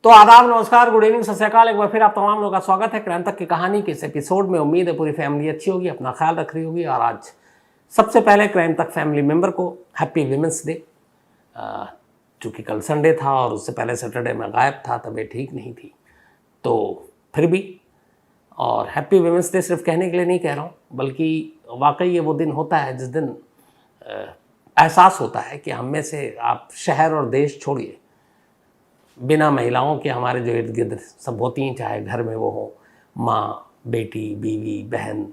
तो आदाब, नमस्कार, गुड इवनिंग, सत श्री अकाल। एक बार फिर आप तमाम लोगों का स्वागत है क्राइम तक की कहानी के इस एपिसोड में। उम्मीद है पूरी फैमिली अच्छी होगी, अपना ख्याल रख रही होगी। और आज सबसे पहले क्राइम तक फैमिली मेंबर को हैप्पी विमेंस डे। चूँकि कल संडे था और उससे पहले सैटरडे में गायब था, तबीयत ठीक नहीं थी, तो फिर भी और हैप्पी विमेंस डे सिर्फ कहने के लिए नहीं कह रहा हूँ, बल्कि वाकई ये वो दिन होता है जिस दिन एहसास होता है कि हम में से आप शहर और देश छोड़िए, बिना महिलाओं के हमारे जो इर्द गिर्द सब होती हैं, चाहे घर में वो हो माँ, बेटी, बीवी, बहन,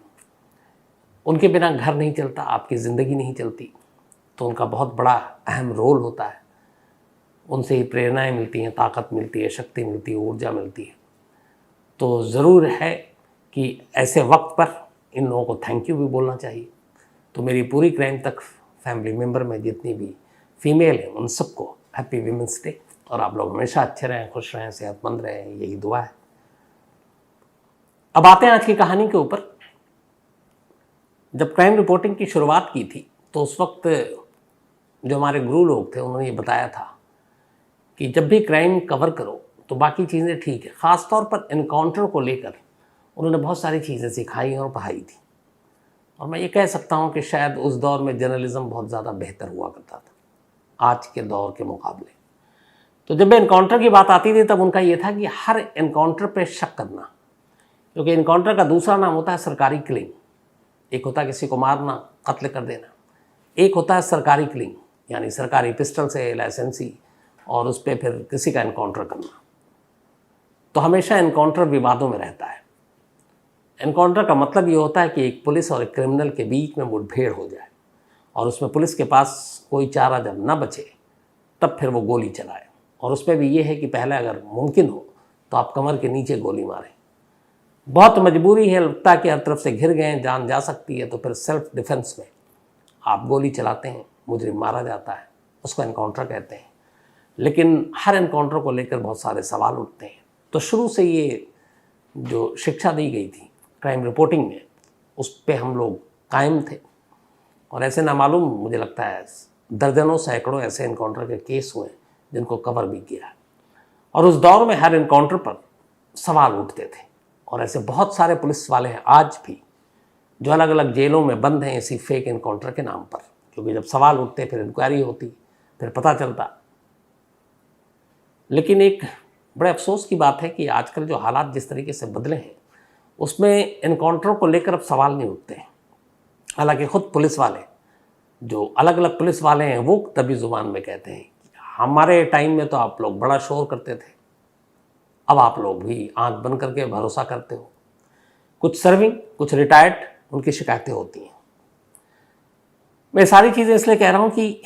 उनके बिना घर नहीं चलता, आपकी ज़िंदगी नहीं चलती। तो उनका बहुत बड़ा अहम रोल होता है। उनसे ही प्रेरणाएं मिलती हैं, ताकत मिलती है, शक्ति मिलती है, ऊर्जा मिलती है। तो ज़रूर है कि ऐसे वक्त पर इन लोगों को थैंक यू भी बोलना चाहिए। तो मेरी पूरी क्राइम तक फैमिली मेम्बर में जितनी भी फीमेल हैं, उन सबको हैप्पी विमेंस डे। और आप लोग हमेशा अच्छे रहें, खुश रहें, सेहतमंद रहें, यही दुआ है। अब आते हैं आज की कहानी के ऊपर। जब क्राइम रिपोर्टिंग की शुरुआत की थी तो उस वक्त जो हमारे गुरु लोग थे, उन्होंने ये बताया था कि जब भी क्राइम कवर करो तो बाकी चीज़ें ठीक है, ख़ास तौर पर इनकाउंटर को लेकर उन्होंने बहुत सारी चीज़ें सिखाई और पढ़ाई थी। और मैं ये कह सकता हूँ कि शायद उस दौर में जर्नलिज्म बहुत ज़्यादा बेहतर हुआ करता था आज के दौर के मुकाबले। तो जब एनकाउंटर की बात आती थी तब उनका ये था कि हर एनकाउंटर पे शक करना, क्योंकि एनकाउंटर का दूसरा नाम होता है सरकारी किलिंग। एक होता है किसी को मारना, कत्ल कर देना, एक होता है सरकारी किलिंग, यानी सरकारी पिस्टल से लाइसेंसी और उस पर फिर किसी का एनकाउंटर करना। तो हमेशा एनकाउंटर विवादों में रहता है। एनकाउंटर का मतलब ये होता है कि एक पुलिस और एक क्रिमिनल के बीच में मुठभेड़ हो जाए और उसमें पुलिस के पास कोई चारा जब न बचे तब फिर वो गोली चलाए। और उसमें भी ये है कि पहले अगर मुमकिन हो तो आप कमर के नीचे गोली मारें। बहुत मजबूरी है, लगता है कि हर तरफ से घिर गए, जान जा सकती है, तो फिर सेल्फ डिफेंस में आप गोली चलाते हैं, मुजरिम मारा जाता है, उसको एनकाउंटर कहते हैं। लेकिन हर एनकाउंटर को लेकर बहुत सारे सवाल उठते हैं। तो शुरू से ये जो शिक्षा दी गई थी क्राइम रिपोर्टिंग में, उस पर हम लोग कायम थे। और ऐसे नामालूम मुझे लगता है दर्जनों सैकड़ों ऐसे एनकाउंटर के केस हुए जिनको कवर भी किया है। और उस दौर में हर एनकाउंटर पर सवाल उठते थे। और ऐसे बहुत सारे पुलिस वाले हैं आज भी जो अलग अलग जेलों में बंद हैं इसी फेक एनकाउंटर के नाम पर, क्योंकि जब सवाल उठते फिर इंक्वायरी होती, फिर पता चलता। लेकिन एक बड़े अफसोस की बात है कि आजकल जो हालात जिस तरीके से बदले हैं उसमें एनकाउंटर को लेकर अब सवाल नहीं उठते हैं। हालांकि खुद पुलिस वाले, जो अलग अलग पुलिस वाले हैं, वो तभी ज़ुबान में कहते हैं हमारे टाइम में तो आप लोग बड़ा शोर करते थे, अब आप लोग भी आंख बंद करके भरोसा करते हो। कुछ सर्विंग, कुछ रिटायर्ड, उनकी शिकायतें होती हैं। मैं सारी चीज़ें इसलिए कह रहा हूँ कि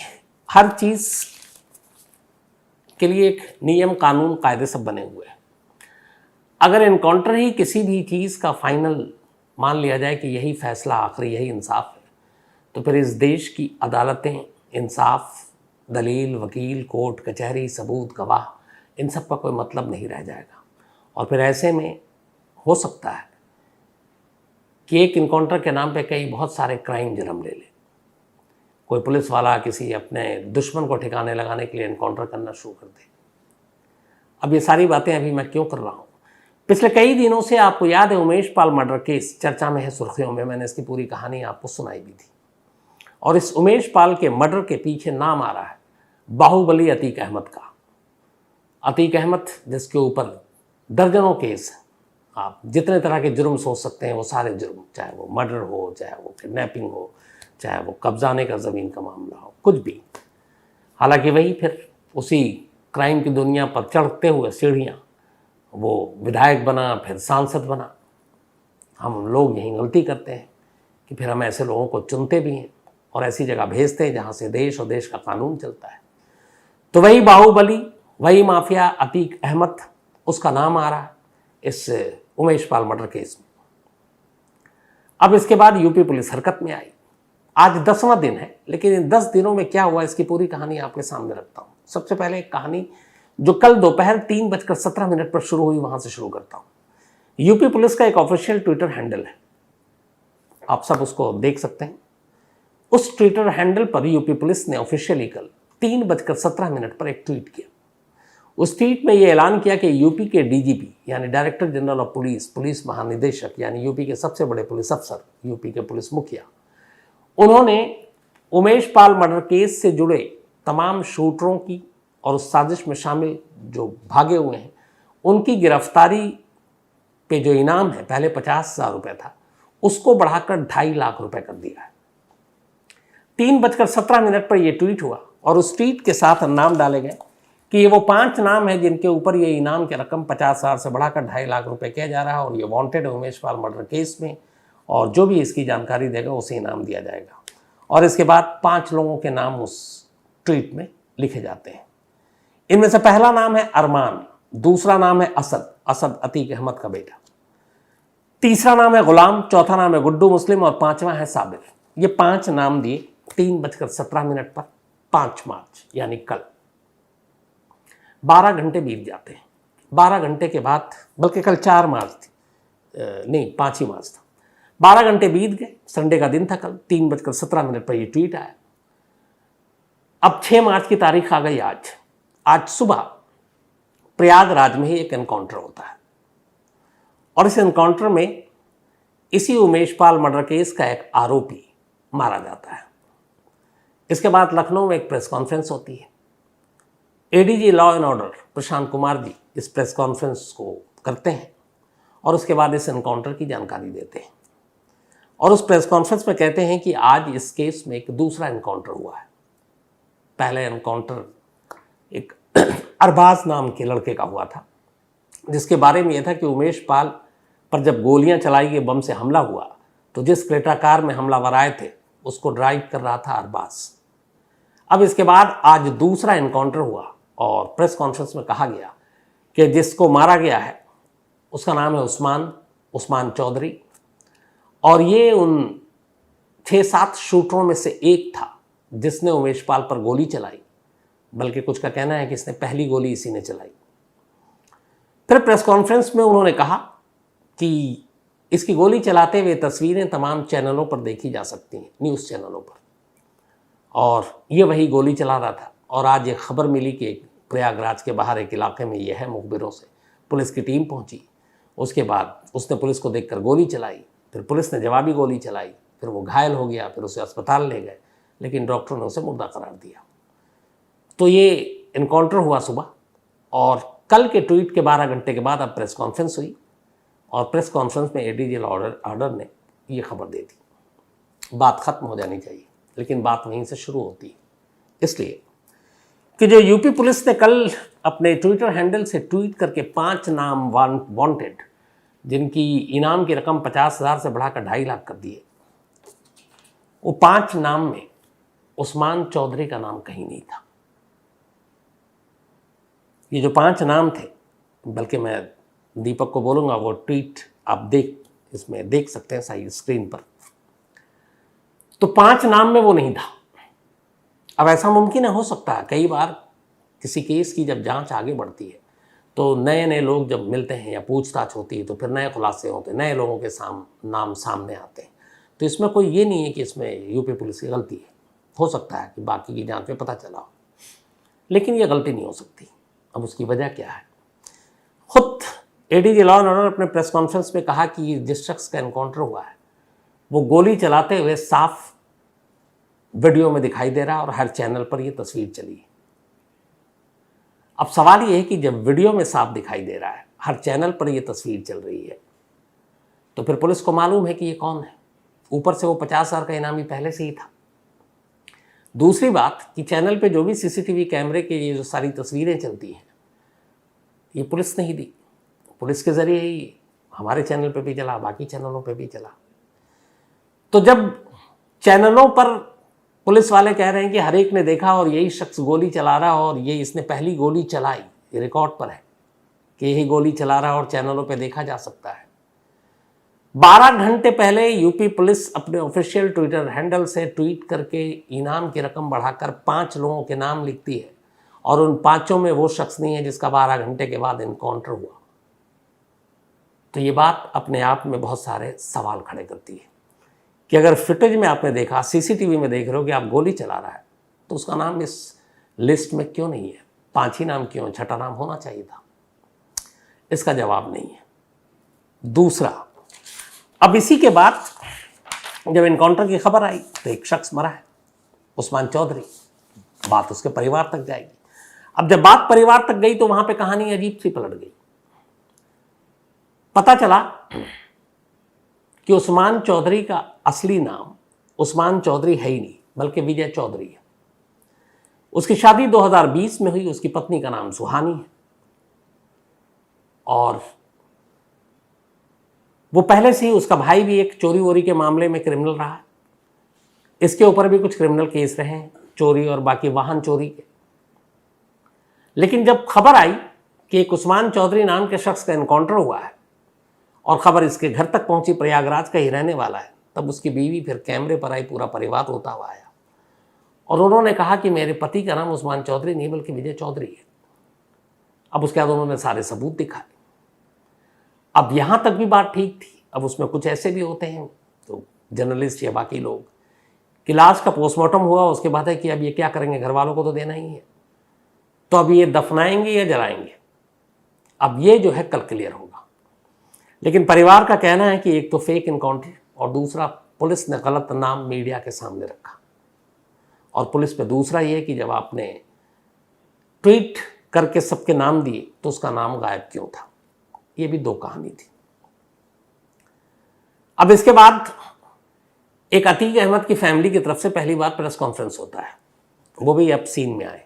हर चीज़ के लिए एक नियम, कानून, कायदे सब बने हुए हैं। अगर एनकाउंटर ही किसी भी चीज़ का फाइनल मान लिया जाए कि यही फैसला आखिरी, यही इंसाफ है, तो फिर इस देश की अदालतें, इंसाफ, दलील, वकील, कोर्ट कचहरी, सबूत, गवाह, इन सब का कोई मतलब नहीं रह जाएगा। और फिर ऐसे में हो सकता है कि एक इनकाउंटर के नाम पे कई बहुत सारे क्राइम जन्म ले ले। कोई पुलिस वाला किसी अपने दुश्मन को ठिकाने लगाने के लिए इनकाउंटर करना शुरू कर दे। अब ये सारी बातें अभी मैं क्यों कर रहा हूँ? पिछले कई दिनों से आपको याद है उमेश पाल मर्डर केस चर्चा में है, सुर्खियों में। मैंने इसकी पूरी कहानी आपको सुनाई भी थी। और इस उमेश पाल के मर्डर के पीछे नाम आ रहा है बाहुबली अतीक अहमद का। अतीक अहमद जिसके ऊपर दर्जनों केस, आप जितने तरह के जुर्म सोच सकते हैं वो सारे जुर्म, चाहे वो मर्डर हो, चाहे वो किडनैपिंग हो, चाहे वो कब्जाने का ज़मीन का मामला हो, कुछ भी। हालांकि वही फिर उसी क्राइम की दुनिया पर चढ़ते हुए सीढ़ियाँ वो विधायक बना, फिर सांसद बना। हम लोग यही गलती करते हैं कि फिर हम ऐसे लोगों को चुनते भी हैं और ऐसी जगह भेजते हैं जहाँ से देश और देश का कानून चलता है। तो वही बाहुबली, वही माफिया अतीक अहमद, उसका नाम आ रहा है इस उमेश पाल मर्डर केस में। अब इसके बाद यूपी पुलिस हरकत में आई। आज 10वां दिन है, लेकिन इन 10 दिनों में क्या हुआ इसकी पूरी कहानी आपके सामने रखता हूँ। सबसे पहले एक कहानी जो कल दोपहर 3:17 पर शुरू हुई, वहां से शुरू करता हूँ। यूपी पुलिस का एक ऑफिशियल ट्विटर हैंडल है, आप सब उसको देख सकते हैं। उस ट्विटर हैंडल पर यूपी पुलिस ने ऑफिशियली कल 3:17 पर एक ट्वीट किया। उस ट्वीट में ये ऐलान किया कि यूपी के डीजीपी यानी director general of police, police महानिदेशक यानी यूपी के सबसे बड़े पुलिस अफसर, यूपी के पुलिस मुखिया, उन्होंने उमेश पाल मर्डर केस से जुड़े तमाम शूटरों की और उस साजिश में शामिल जो भागे हुए हैं उनकी गिरफ्तारी पे जो इनाम है, पहले 50,000 रुपये था, उसको बढ़ाकर 2.5 लाख रुपए कर दिया है। 3:17 पर यह ट्वीट हुआ और उस ट्वीट के साथ नाम डाले गए कि ये वो 5 नाम हैं जिनके ऊपर ये इनाम की रकम 50,000 से बढ़ाकर 2.5 लाख रुपए किया जा रहा है और ये वांटेड है उमेश पाल मर्डर केस में, और जो भी इसकी जानकारी देगा उसे इनाम दिया जाएगा। और इसके बाद 5 लोगों के नाम उस ट्वीट में लिखे जाते हैं। इनमें से पहला नाम है अरमान, दूसरा नाम है असद, असद अतीक अहमद का बेटा, तीसरा नाम है गुलाम, चौथा नाम है गुड्डू मुस्लिम और 5वां है साबिर। ये 5 नाम दिए 3:17 पर 5 मार्च यानी कल। 12 घंटे बीत जाते हैं। 12 घंटे के बाद, बल्कि कल 4 मार्च थी, नहीं 5 ही मार्च था। 12 घंटे बीत गए, संडे का दिन था कल। 3:17 पर यह ट्वीट आया। अब 6 मार्च की तारीख आ गई। आज सुबह प्रयागराज में ही एक एनकाउंटर होता है और इस एनकाउंटर में इसी उमेश पाल मर्डर केस का एक आरोपी मारा जाता है। इसके बाद लखनऊ में एक प्रेस कॉन्फ्रेंस होती है। ADG law and order Prashant Kumar ji इस प्रेस कॉन्फ्रेंस को करते हैं और उसके बाद इस एनकाउंटर की जानकारी देते हैं और उस प्रेस कॉन्फ्रेंस में कहते हैं कि आज इस केस में एक दूसरा एनकाउंटर हुआ है। पहले एनकाउंटर एक अरबाज नाम के लड़के का हुआ था, जिसके बारे में यह था कि उमेश पाल पर जब गोलियां चलाई गई, बम से हमला हुआ, तो जिस क्रेटा कार में हमलावर आए थे उसको ड्राइव कर रहा था अरबाज। अब इसके बाद आज दूसरा एनकाउंटर हुआ और प्रेस कॉन्फ्रेंस में कहा गया कि जिसको मारा गया है उसका नाम है उस्मान चौधरी और ये उन 6-7 शूटरों में से एक था जिसने उमेश पाल पर गोली चलाई, बल्कि कुछ का कहना है कि इसने पहली गोली इसी ने चलाई। फिर प्रेस कॉन्फ्रेंस में उन्होंने कहा कि इसकी गोली चलाते हुए तस्वीरें तमाम चैनलों पर देखी जा सकती हैं, न्यूज़ चैनलों पर, और ये वही गोली चला रहा था। और आज एक खबर मिली कि प्रयागराज के बाहर एक इलाके में यह है, मुखबिरों से पुलिस की टीम पहुंची, उसके बाद उसने पुलिस को देखकर गोली चलाई, फिर पुलिस ने जवाबी गोली चलाई, फिर वो घायल हो गया, फिर उसे अस्पताल ले गए, लेकिन डॉक्टरों ने उसे मुर्दा करार दिया। तो ये इनकाउंटर हुआ सुबह और कल के ट्वीट के 12 घंटे के बाद अब प्रेस कॉन्फ्रेंस हुई और प्रेस कॉन्फ्रेंस में एडीजी ऑर्डर ने ये खबर दे दी। बात खत्म हो जानी चाहिए, लेकिन बात वहीं से शुरू होती है, इसलिए कि जो यूपी पुलिस ने कल अपने ट्विटर हैंडल से ट्वीट करके 5 नाम वांटेड जिनकी इनाम की रकम 50,000 से बढ़ाकर 2.5 लाख कर दिए, वो 5 नाम में उस्मान चौधरी का नाम कहीं नहीं था। ये जो 5 नाम थे, बल्कि मैं दीपक को बोलूँगा वो ट्वीट आप इसमें देख सकते हैं साइड स्क्रीन पर, तो 5 नाम में वो नहीं था। अब ऐसा मुमकिन है, हो सकता है कई बार किसी केस की जब जांच आगे बढ़ती है तो नए नए लोग जब मिलते हैं या पूछताछ होती है तो फिर नए खुलासे होते हैं, नए लोगों के नाम सामने आते हैं। तो इसमें कोई ये नहीं है कि इसमें यूपी पुलिस की गलती है। हो सकता है कि बाकी की जांच में पता चला हो, लेकिन ये गलती नहीं हो सकती। अब उसकी वजह क्या है? खुद एडीजी लॉ एंड ऑर्डर अपने प्रेस कॉन्फ्रेंस में कहा कि जिस शख्स का एनकाउंटर हुआ है वो गोली चलाते हुए साफ वीडियो में दिखाई दे रहा है और हर चैनल पर ये तस्वीर चली है। अब सवाल ये है कि जब वीडियो में साफ दिखाई दे रहा है, हर चैनल पर ये तस्वीर चल रही है, तो फिर पुलिस को मालूम है कि ये कौन है। ऊपर से वो 50,000 का इनामी पहले से ही था। दूसरी बात कि चैनल पे जो भी सीसीटीवी कैमरे के ये जो सारी तस्वीरें चलती हैं, ये पुलिस ने ही दी। पुलिस के ज़रिए ही हमारे चैनल पे भी चला, बाकी चैनलों पे भी चला। तो जब चैनलों पर पुलिस वाले कह रहे हैं कि हर एक ने देखा और यही शख्स गोली चला रहा और ये इसने पहली गोली चलाई, ये रिकॉर्ड पर है कि यही गोली चला रहा और चैनलों पे देखा जा सकता है। 12 घंटे पहले यूपी पुलिस अपने ऑफिशियल ट्विटर हैंडल से ट्वीट करके इनाम की रकम बढ़ाकर 5 लोगों के नाम लिखती है और उन 5 में वो शख्स नहीं है जिसका 12 घंटे के बाद एनकाउंटर हुआ। तो ये बात अपने आप में बहुत सारे सवाल खड़े करती है कि अगर फुटेज में आपने देखा, सीसीटीवी में देख रहे हो कि आप गोली चला रहा है, तो उसका नाम इस लिस्ट में क्यों नहीं है? 5 ही नाम क्यों, छठा नाम होना चाहिए था? इसका जवाब नहीं है। दूसरा, अब इसी के बाद जब इनकाउंटर की खबर आई तो एक शख्स मरा है, उस्मान चौधरी। बात उसके परिवार तक जाएगी। अब जब बात परिवार तक गई तो वहां पे कहानी अजीब सी पलट गई। पता चला कि उस्मान चौधरी का असली नाम उस्मान चौधरी है ही नहीं, बल्कि विजय चौधरी है। उसकी शादी 2020 में हुई, उसकी पत्नी का नाम सुहानी है और वो पहले से ही, उसका भाई भी एक चोरी वोरी के मामले में क्रिमिनल रहा है। इसके ऊपर भी कुछ क्रिमिनल केस रहे हैं, चोरी और बाकी वाहन चोरी के। लेकिन जब खबर आई कि एक उस्मान चौधरी नाम के शख्स का एनकाउंटर हुआ है और खबर इसके घर तक पहुंची, प्रयागराज का ही रहने वाला है, तब उसकी बीवी फिर कैमरे पर आई, पूरा परिवार रोता हुआ आया और उन्होंने कहा कि मेरे पति का नाम उस्मान चौधरी नहीं बल्कि विजय चौधरी है। अब उसके बाद उन्होंने सारे सबूत दिखाए। अब यहां तक भी बात ठीक थी। अब उसमें कुछ ऐसे भी होते हैं तो जर्नलिस्ट या बाकी लोग कि लाश का पोस्टमार्टम हुआ, उसके बाद है कि अब ये क्या करेंगे, घर वालों को तो देना ही है, तो अब ये दफनाएंगे या जलाएंगे। अब ये जो है कल क्लियर होगा। लेकिन परिवार का कहना है कि एक तो फेक इनकाउंटर और दूसरा पुलिस ने गलत नाम मीडिया के सामने रखा। और पुलिस पे दूसरा ये कि जब आपने ट्वीट करके सबके नाम दिए तो उसका नाम गायब क्यों था। ये भी दो कहानी थी। अब इसके बाद एक अतीक अहमद की फैमिली की तरफ से पहली बार प्रेस कॉन्फ्रेंस होता है, वो भी अब सीन में आए।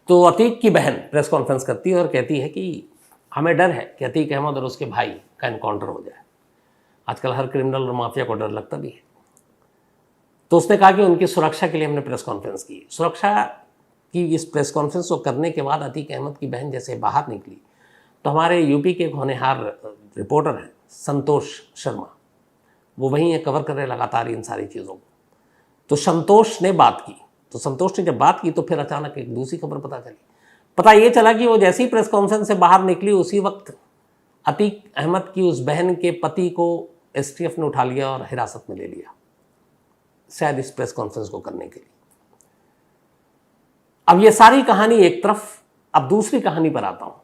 तो अतीक की बहन प्रेस कॉन्फ्रेंस करती है और कहती है कि हमें डर है कि अतीक अहमद और उसके भाई का एनकाउंटर हो जाए। आजकल हर क्रिमिनल और माफिया को डर लगता भी है। तो उसने कहा कि उनकी सुरक्षा के लिए हमने प्रेस कॉन्फ्रेंस की। सुरक्षा की इस प्रेस कॉन्फ्रेंस को करने के बाद अतीक अहमद की बहन जैसे बाहर निकली तो हमारे यूपी के एक होनहार रिपोर्टर हैं संतोष शर्मा, वो वहीं कवर कर रहे लगातार इन सारी चीज़ों को। तो संतोष ने बात की। तो संतोष ने जब बात की तो फिर अचानक एक दूसरी खबर पता चली। पता ये चला कि वो जैसी प्रेस कॉन्फ्रेंस से बाहर निकली उसी वक्त अतीक अहमद की उस बहन के पति को एसटीएफ ने उठा लिया और हिरासत में ले लिया, शायद इस प्रेस कॉन्फ्रेंस को करने के लिए। अब ये सारी कहानी एक तरफ, अब दूसरी कहानी पर आता हूं।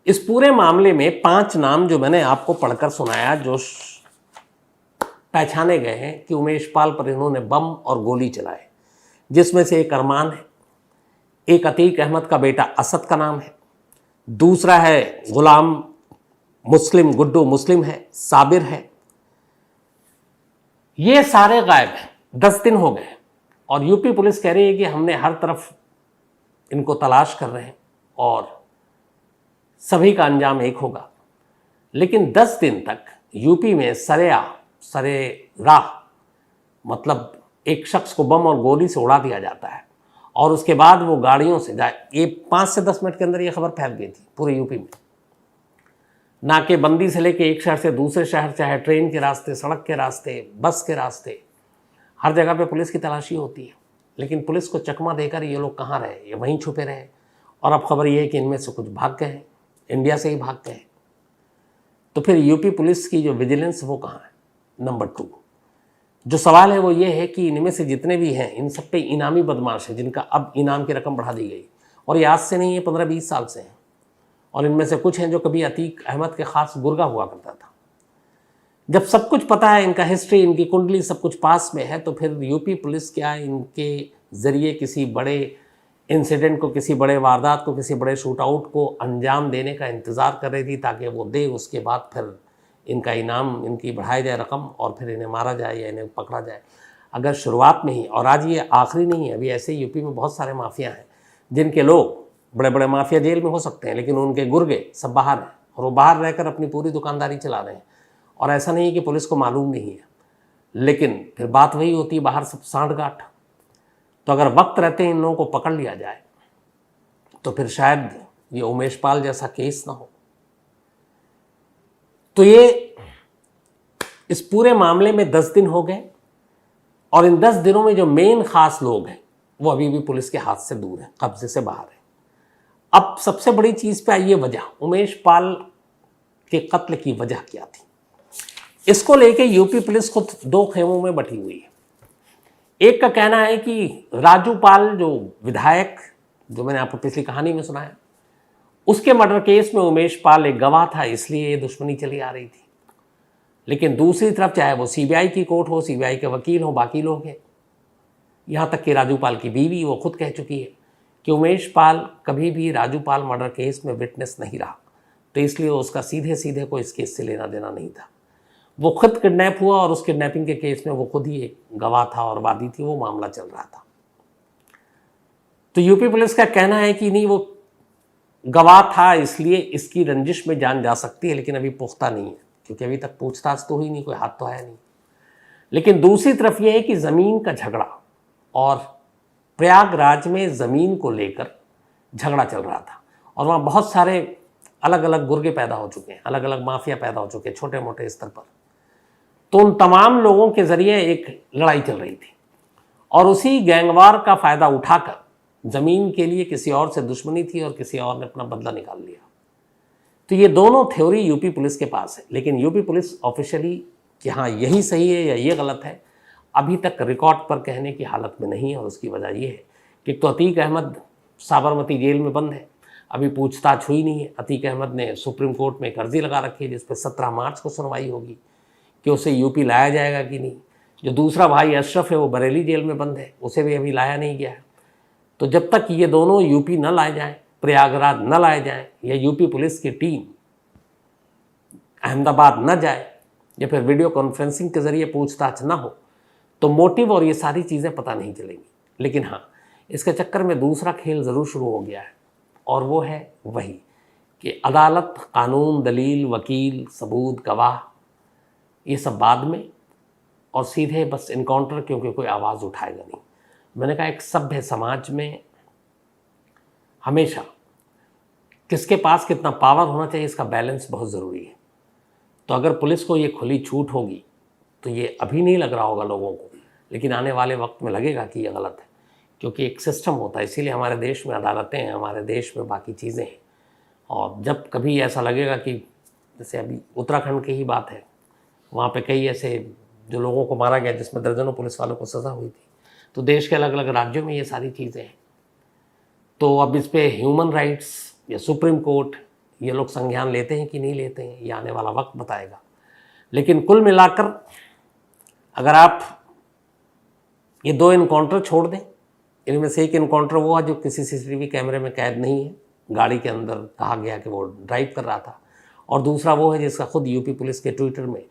इस पूरे मामले में 5 नाम जो मैंने आपको पढ़कर सुनाया, जो पहचाने गए हैं कि उमेश पाल पर इन्होंने बम और गोली चलाए, जिसमें से एक अरमान है, एक अतीक अहमद का बेटा असद का नाम है, दूसरा है गुलाम मुस्लिम, गुड्डू मुस्लिम है, साबिर है। ये सारे गायब हैं, 10 दिन हो गए और यूपी पुलिस कह रही है कि हमने हर तरफ इनको तलाश कर रहे हैं और सभी का अंजाम एक होगा। लेकिन 10 दिन तक यूपी में सरे राह, मतलब एक शख्स को बम और गोली से उड़ा दिया जाता है और उसके बाद वो गाड़ियों से जाए। ये 5 से 10 मिनट के अंदर ये खबर फैल गई थी पूरे यूपी में। नाकेबंदी से लेके एक शहर से दूसरे शहर, चाहे ट्रेन के रास्ते, सड़क के रास्ते, बस के रास्ते, हर जगह पे पुलिस की तलाशी होती है। लेकिन पुलिस को चकमा देकर ये लोग कहाँ रहे, ये वहीं छुपे रहे। और अब खबर ये है कि इनमें से कुछ भाग गए हैं, इंडिया से ही भाग गए। तो फिर यूपी पुलिस की जो विजिलेंस वो कहाँ है? नंबर 2 जो सवाल है वो ये है कि इनमें से जितने भी हैं इन सब पे इनामी बदमाश हैं, जिनका अब इनाम की रकम बढ़ा दी गई और ये आज से नहीं है, 15-20 साल से हैं। और इनमें से कुछ हैं जो कभी अतीक अहमद के खास गुर्गा हुआ करता था। जब सब कुछ पता है, इनका हिस्ट्री, इनकी कुंडली सब कुछ पास में है, तो फिर यूपी पुलिस क्या इनके ज़रिए किसी बड़े इंसिडेंट को, किसी बड़े वारदात को, किसी बड़े शूट आउट को अंजाम देने का इंतज़ार कर रही थी ताकि वो दे, उसके बाद फिर इनका इनाम, इनकी बढ़ाई जाए रकम और फिर इन्हें मारा जाए या इन्हें पकड़ा जाए। अगर शुरुआत में ही, और आज ये आखिरी नहीं है, अभी ऐसे यूपी में बहुत सारे माफिया हैं जिनके लोग, बड़े बड़े माफिया जेल में हो सकते हैं लेकिन उनके गुर्गे सब बाहर हैं और वो बाहर रहकर अपनी पूरी दुकानदारी चला रहे हैं। और ऐसा नहीं है कि पुलिस को मालूम नहीं है, लेकिन फिर बात वही होती है, बाहर सब सांठगांठ। तो अगर वक्त रहते इन लोगों को पकड़ लिया जाए तो फिर शायद ये उमेश पाल जैसा केस ना हो। तो ये इस पूरे मामले में 10 दिन हो गए और इन 10 दिनों में जो मेन खास लोग हैं वो अभी भी पुलिस के हाथ से दूर है, कब्जे से बाहर है। अब सबसे बड़ी चीज पे आइए, वजह, उमेश पाल के कत्ल की वजह क्या थी। इसको लेके यूपी पुलिस खुद 2 खेमों में बटी हुई है। एक का कहना है कि राजू पाल जो विधायक जो मैंने आपको पिछली कहानी में सुनाया, उसके मर्डर केस में उमेश पाल एक गवाह था, इसलिए ये दुश्मनी चली आ रही थी। लेकिन दूसरी तरफ चाहे वो सीबीआई की कोर्ट हो, सीबीआई के वकील हो, बाकी लोग हैं, यहाँ तक कि राजू पाल की बीवी वो खुद कह चुकी है कि उमेश पाल कभी भी राजू पाल मर्डर केस में विटनेस नहीं रहा, तो इसलिए उसका सीधे सीधे कोई इस केस से लेना देना नहीं था। वो खुद किडनैप हुआ और उस किडनैपिंग के केस में वो खुद ही एक गवाह था और वादी थी, वो मामला चल रहा था। तो यूपी पुलिस का कहना है कि नहीं, वो गवाह था इसलिए इसकी रंजिश में जान जा सकती है, लेकिन अभी पुख्ता नहीं है, क्योंकि अभी तक पूछताछ तो हुई नहीं, कोई हाथ तो आया नहीं। लेकिन दूसरी तरफ यह है कि ज़मीन का झगड़ा, और प्रयागराज में ज़मीन को लेकर झगड़ा चल रहा था, और वहाँ बहुत सारे अलग अलग गुर्गे पैदा हो चुके हैं, अलग अलग माफिया पैदा हो चुके हैं छोटे मोटे स्तर पर। तो उन तमाम लोगों के ज़रिए एक लड़ाई चल रही थी, और उसी गैंगवार का फ़ायदा उठाकर ज़मीन के लिए किसी और से दुश्मनी थी और किसी और ने अपना बदला निकाल लिया। तो ये दोनों थ्योरी यूपी पुलिस के पास है, लेकिन यूपी पुलिस ऑफिशियली कि हाँ यही सही है या ये गलत है, अभी तक रिकॉर्ड पर कहने की हालत में नहीं है। और उसकी वजह ये है कि तो अतीक अहमद साबरमती जेल में बंद है, अभी पूछताछ हुई नहीं है। अतीक अहमद ने सुप्रीम कोर्ट में एक अर्जी लगा रखी है जिस पर 17 मार्च को सुनवाई होगी कि उसे यूपी लाया जाएगा कि नहीं। जो दूसरा भाई अशरफ है वो बरेली जेल में बंद है, उसे भी अभी लाया नहीं गया है। तो जब तक ये दोनों यूपी न लाए जाएं, प्रयागराज न लाए जाएं, या यूपी पुलिस की टीम अहमदाबाद न जाए, या फिर वीडियो कॉन्फ्रेंसिंग के ज़रिए पूछताछ न हो, तो मोटिव और ये सारी चीज़ें पता नहीं चलेंगी। लेकिन हाँ, इसके चक्कर में दूसरा खेल ज़रूर शुरू हो गया है, और वो है वही कि अदालत, कानून, दलील, वकील, सबूत, गवाह, ये सब बाद में, और सीधे बस इनकाउंटर, क्योंकि कोई आवाज़ उठाएगा नहीं। मैंने कहा एक सभ्य समाज में हमेशा किसके पास कितना पावर होना चाहिए, इसका बैलेंस बहुत ज़रूरी है। तो अगर पुलिस को ये खुली छूट होगी तो ये अभी नहीं लग रहा होगा लोगों को, लेकिन आने वाले वक्त में लगेगा कि ये गलत है, क्योंकि एक सिस्टम होता है। इसीलिए हमारे देश में अदालतें हैं, हमारे देश में बाकी चीज़ें हैं। और जब कभी ऐसा लगेगा कि जैसे अभी उत्तराखंड की ही बात है, वहाँ पे कई ऐसे जो लोगों को मारा गया जिसमें दर्जनों पुलिस वालों को सज़ा हुई थी, तो देश के अलग अलग राज्यों में ये सारी चीज़ें हैं। तो अब इस पे ह्यूमन राइट्स या सुप्रीम कोर्ट ये लोग संज्ञान लेते हैं कि नहीं लेते हैं, ये आने वाला वक्त बताएगा। लेकिन कुल मिलाकर अगर आप ये 2 इनकाउंटर छोड़ दें, इनमें से एक इनकाउंटर वो है जो किसी सीसीटीवी कैमरे में कैद नहीं है, गाड़ी के अंदर कहा गया कि वो ड्राइव कर रहा था, और दूसरा वो है जिसका खुद यूपी पुलिस के ट्विटर में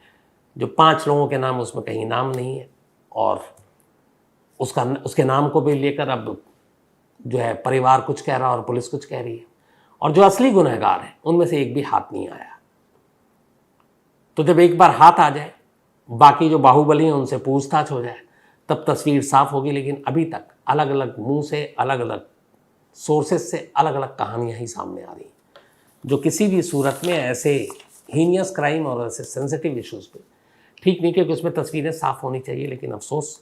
जो 5 लोगों के नाम, उसमें कहीं नाम नहीं है, और उसके नाम को भी लेकर अब जो है परिवार कुछ कह रहा है और पुलिस कुछ कह रही है, और जो असली गुनहगार हैं उनमें से एक भी हाथ नहीं आया। तो जब एक बार हाथ आ जाए, बाकी जो बाहुबली हैं उनसे पूछताछ हो जाए, तब तस्वीर साफ होगी। लेकिन अभी तक अलग अलग मुंह से, अलग अलग सोर्सेज से अलग अलग कहानियां ही सामने आ रही हैं, जो किसी भी सूरत में ऐसे हीनियस क्राइम और ऐसे सेंसिटिव इश्यूज़ पे ठीक नहीं, क्योंकि उसमें तस्वीरें साफ होनी चाहिए। लेकिन अफसोस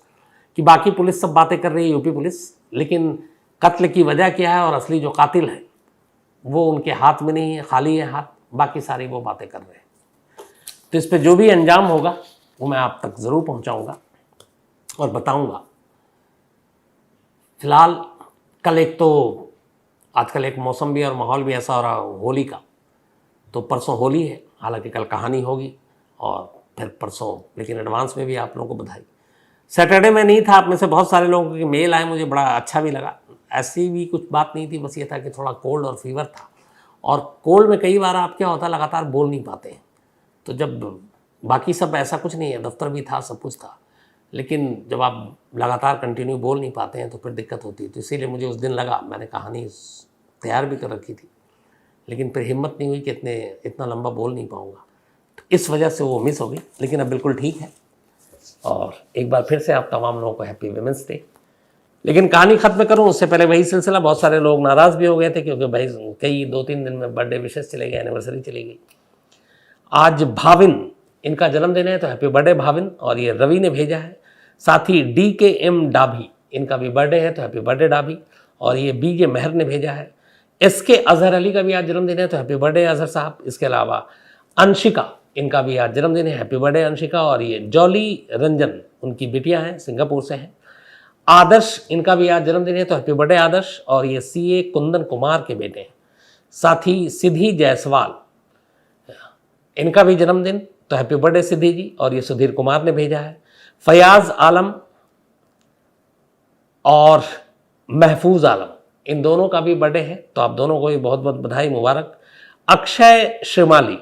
कि बाकी पुलिस सब बातें कर रही है, यूपी पुलिस, लेकिन कत्ल की वजह क्या है और असली जो कातिल है वो उनके हाथ में नहीं है, खाली है हाथ, बाकी सारी वो बातें कर रहे हैं। तो इस पर जो भी अंजाम होगा वो मैं आप तक ज़रूर पहुंचाऊंगा और बताऊंगा। फिलहाल कल एक तो आजकल एक मौसम भी और माहौल भी ऐसा हो रहा होली का, तो परसों होली है, हालांकि कल कहानी होगी और फिर परसों, लेकिन एडवांस में भी आप लोगों को बधाई। सैटरडे में नहीं था, आप में से बहुत सारे लोगों के मेल आए, मुझे बड़ा अच्छा भी लगा। ऐसी भी कुछ बात नहीं थी, बस ये था कि थोड़ा कोल्ड और फीवर था, और कोल्ड में कई बार आप क्या होता है लगातार बोल नहीं पाते हैं। तो जब बाकी सब ऐसा कुछ नहीं है, दफ्तर भी था, सब कुछ था, लेकिन जब आप लगातार कंटिन्यू बोल नहीं पाते हैं तो फिर दिक्कत होती है। तो इसीलिए मुझे उस दिन लगा, मैंने कहानी तैयार भी कर रखी थी, लेकिन फिर हिम्मत नहीं हुई कि इतना लंबा बोल नहीं पाऊँगा, तो इस वजह से वो मिस हो गई। लेकिन अब बिल्कुल ठीक है, और एक बार फिर से आप तमाम लोगों को हैप्पी वुमेंस डे। लेकिन कहानी ख़त्म करूं उससे पहले वही सिलसिला, बहुत सारे लोग नाराज़ भी हो गए थे क्योंकि भाई कई 2-3 दिन में बर्थडे विशेष चले गए, एनिवर्सरी चली गई। आज भाविन, इनका जन्मदिन है, तो हैप्पी बर्थडे भाविन। और ये रवि ने भेजा है, साथ ही DKM डाभी, इनका भी बर्थडे है, तो हैप्पी बर्थडे डाभी। और ये BJ मेहर ने भेजा है, SK अजहर अली का भी आज जन्मदिन है, तो हैप्पी बर्थडे अजहर साहब। इसके अलावा अंशिका, इनका भी आज जन्मदिन है, हैप्पी बर्थडे अंशिका। और ये जॉली रंजन, उनकी बिटिया हैं, सिंगापुर से हैं। आदर्श, इनका भी आज जन्मदिन है, तो हैप्पी बर्थडे आदर्श। और ये सीए कुंदन कुमार के बेटे हैं। साथ ही सिद्धि जायसवाल, इनका भी जन्मदिन, तो हैप्पी बर्थडे सिद्धि जी। और ये सुधीर कुमार ने भेजा है। फयाज आलम और महफूज आलम, इन दोनों का भी बर्थडे है, तो आप दोनों को भी बहुत बहुत बधाई मुबारक। अक्षय श्रीमाली,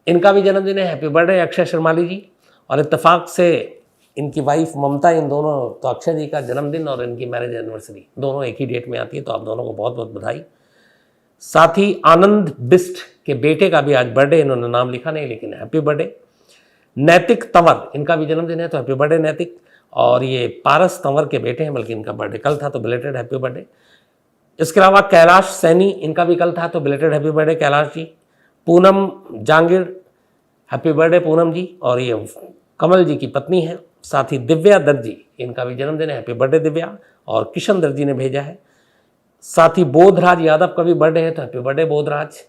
इनका भी जन्मदिन है, हैप्पी बर्थडे अक्षय श्रीमाली जी। और इत्तेफाक से इनकी वाइफ ममता, इन दोनों, तो अक्षय जी का जन्मदिन और इनकी मैरिज एनिवर्सरी दोनों एक ही डेट में आती है, तो आप दोनों को बहुत बहुत बधाई। साथ ही आनंद बिस्ट के बेटे का भी आज बर्थडे, इन्होंने नाम लिखा नहीं लेकिन हैप्पी बर्थडे। नैतिक तंवर, इनका भी जन्मदिन है, तो हैप्पी बर्थडे नैतिक। और ये पारस तंवर के बेटे हैं, बल्कि इनका बर्थडे कल था, तो बिलेटेड हैप्पी बर्थडे। इसके अलावा कैलाश सैनी, इनका भी कल था, तो belated happy birthday Kailash ji. Poonam Jangid, happy birthday Poonam जी। और ये कमल जी की पत्नी है। साथ ही दिव्या दर्जी, इनका भी जन्मदिन है, हैप्पी बर्थडे दिव्या। और किशन दर्जी ने भेजा है। साथ ही बोधराज यादव का भी बर्थडे है, तो हैप्पी बर्थडे बोधराज।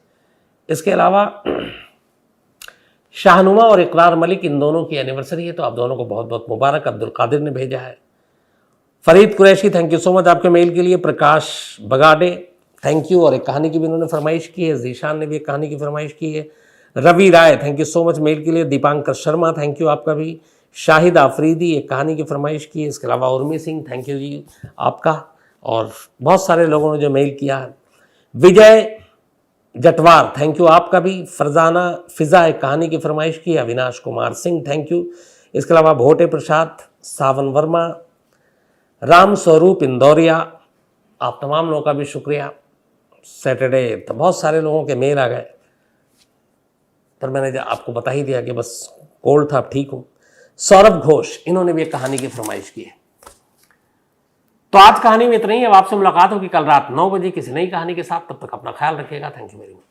इसके अलावा शाहनुमा और इकरार मलिक, इन दोनों की एनिवर्सरी है, तो आप दोनों को बहुत बहुत मुबारक। अब्दुल कादिर ने भेजा है। Farid Qureshi, thank you so much आपके मेल के लिए। प्रकाश बगाडे, थैंक यू। और एक कहानी की भी उन्होंने फरमाइश की है। जीशान ने भी एक कहानी की फरमाइश की है। Ravi Rai, thank you so much mail के लिए। दीपांकर शर्मा, थैंक यू आपका भी। शाहिद आफरीदी, एक कहानी की फरमाइश की है। इसके अलावा उर्मी सिंह, थैंक यू जी आपका। और बहुत सारे लोगों ने जो मेल किया है। विजय जटवार, थैंक यू आपका भी। फरजाना फिजा, एक कहानी की फरमाइश की। Avinash Kumar Singh, thank you. इसके अलावा भोटे प्रसाद, सावन वर्मा, राम स्वरूप इंदौरिया, आप तमाम लोगों का भी शुक्रिया। सैटरडे तो बहुत सारे लोगों के मेल आ गए, पर मैंने आपको बता ही दिया कि बस कोल्ड था, अब ठीक हूँ। सौरभ घोष, इन्होंने भी एक कहानी की फरमाइश की है। तो आज कहानी में इतना ही। अब आपसे मुलाकात होगी कल रात 9 बजे किसी नई कहानी के साथ। तब तक अपना ख्याल रखिएगा। Thank you very much.